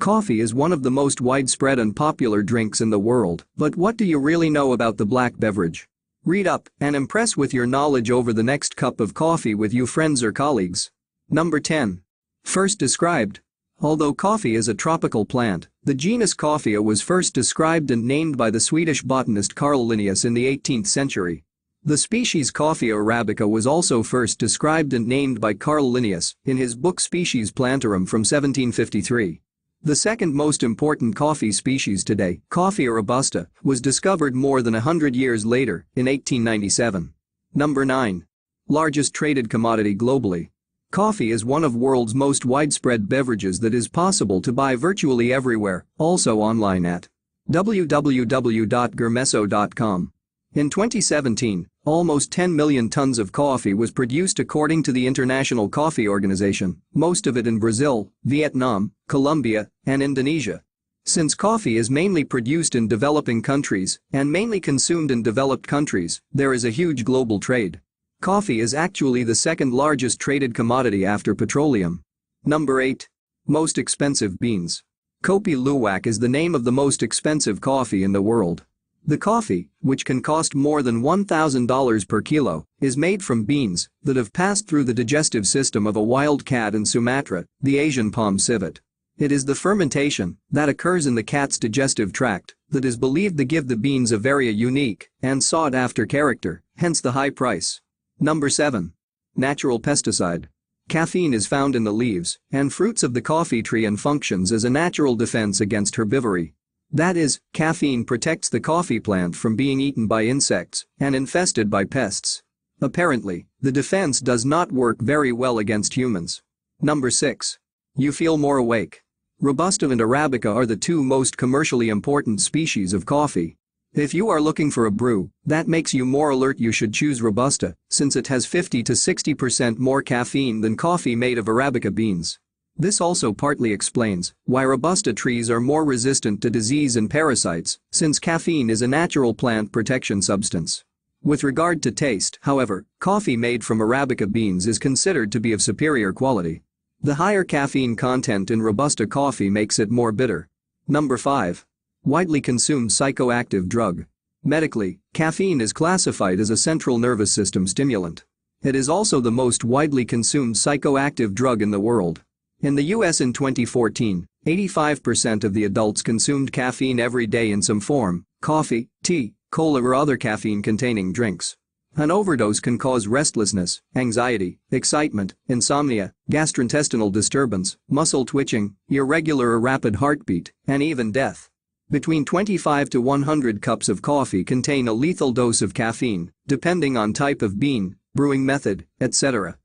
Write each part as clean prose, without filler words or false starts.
Coffee is one of the most widespread and popular drinks in the world, but what do you really know about the black beverage? Read up and impress with your knowledge over the next cup of coffee with you friends or colleagues. Number 10. First described. Although coffee is a tropical plant, the genus Coffea was first described and named by the Swedish botanist Carl Linnaeus in the 18th century. The species Coffea arabica was also first described and named by Carl Linnaeus in his book Species Plantarum from 1753. The second most important coffee species today, Coffea robusta, was discovered more than 100 years later, in 1897. Number 9. Largest traded commodity globally. Coffee is one of the world's most widespread beverages that is possible to buy virtually everywhere, also online at www.gourmesso.com. In 2017, almost 10 million tons of coffee was produced according to the International Coffee Organization, most of it in Brazil, Vietnam, Colombia, and Indonesia. Since coffee is mainly produced in developing countries and mainly consumed in developed countries, there is a huge global trade. Coffee is actually the second largest traded commodity after petroleum. Number 8. Most expensive beans. Kopi Luwak is the name of the most expensive coffee in the world. The coffee, which can cost more than $1,000 per kilo, is made from beans that have passed through the digestive system of a wild cat in Sumatra, the Asian palm civet. It is the fermentation that occurs in the cat's digestive tract that is believed to give the beans a very unique and sought-after character, hence the high price. Number 7. Natural pesticide. Caffeine is found in the leaves and fruits of the coffee tree and functions as a natural defense against herbivory. That is, caffeine protects the coffee plant from being eaten by insects and infested by pests. Apparently, the defense does not work very well against humans. Number 6. You feel more awake. Robusta and Arabica are the two most commercially important species of coffee. If you are looking for a brew that makes you more alert, you should choose Robusta, since it has 50 to 60% more caffeine than coffee made of Arabica beans. This also partly explains why Robusta trees are more resistant to disease and parasites, since caffeine is a natural plant protection substance. With regard to taste, however, coffee made from Arabica beans is considered to be of superior quality. The higher caffeine content in Robusta coffee makes it more bitter. Number 5. Widely consumed psychoactive drug. Medically, caffeine is classified as a central nervous system stimulant. It is also the most widely consumed psychoactive drug in the world. In the US in 2014, 85% of the adults consumed caffeine every day in some form: coffee, tea, cola or other caffeine-containing drinks. An overdose can cause restlessness, anxiety, excitement, insomnia, gastrointestinal disturbance, muscle twitching, irregular or rapid heartbeat, and even death. Between 25 to 100 cups of coffee contain a lethal dose of caffeine, depending on type of bean, brewing method, etc.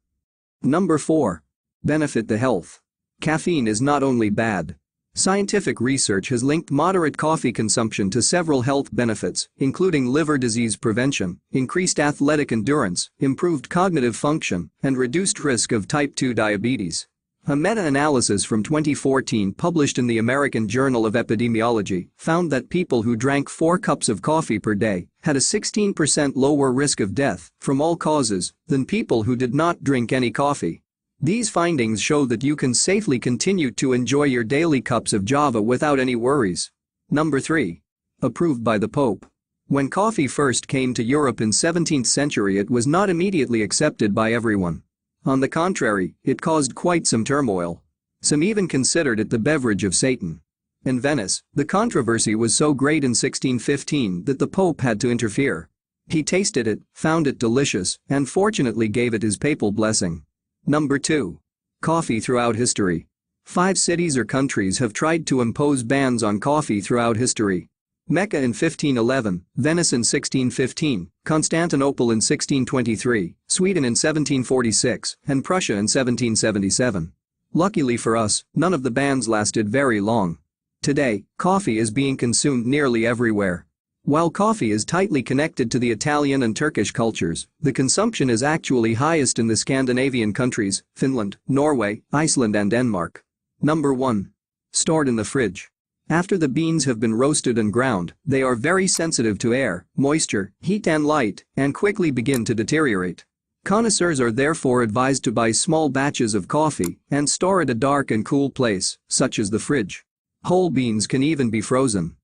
Number 4. Benefit the health. Caffeine is not only bad. Scientific research has linked moderate coffee consumption to several health benefits, including liver disease prevention, increased athletic endurance, improved cognitive function, and reduced risk of type 2 diabetes. A meta-analysis from 2014 published in the American Journal of Epidemiology found that people who drank 4 cups of coffee per day had a 16% lower risk of death from all causes than people who did not drink any coffee. These findings show that you can safely continue to enjoy your daily cups of Java without any worries. Number 3. Approved by the Pope. When coffee first came to Europe in 17th century, it was not immediately accepted by everyone. On the contrary, it caused quite some turmoil. Some even considered it the beverage of Satan. In Venice, the controversy was so great in 1615 that the Pope had to interfere. He tasted it, found it delicious, and fortunately gave it his papal blessing. Number 2. Coffee throughout history. 5 cities or countries have tried to impose bans on coffee throughout history. Mecca in 1511, Venice in 1615, Constantinople in 1623, Sweden in 1746, and Prussia in 1777. Luckily for us, none of the bans lasted very long. Today, coffee is being consumed nearly everywhere. While coffee is tightly connected to the Italian and Turkish cultures, the consumption is actually highest in the Scandinavian countries, Finland, Norway, Iceland and Denmark. Number 1. Stored in the fridge. After the beans have been roasted and ground, they are very sensitive to air, moisture, heat and light, and quickly begin to deteriorate. Connoisseurs are therefore advised to buy small batches of coffee and store at a dark and cool place, such as the fridge. Whole beans can even be frozen.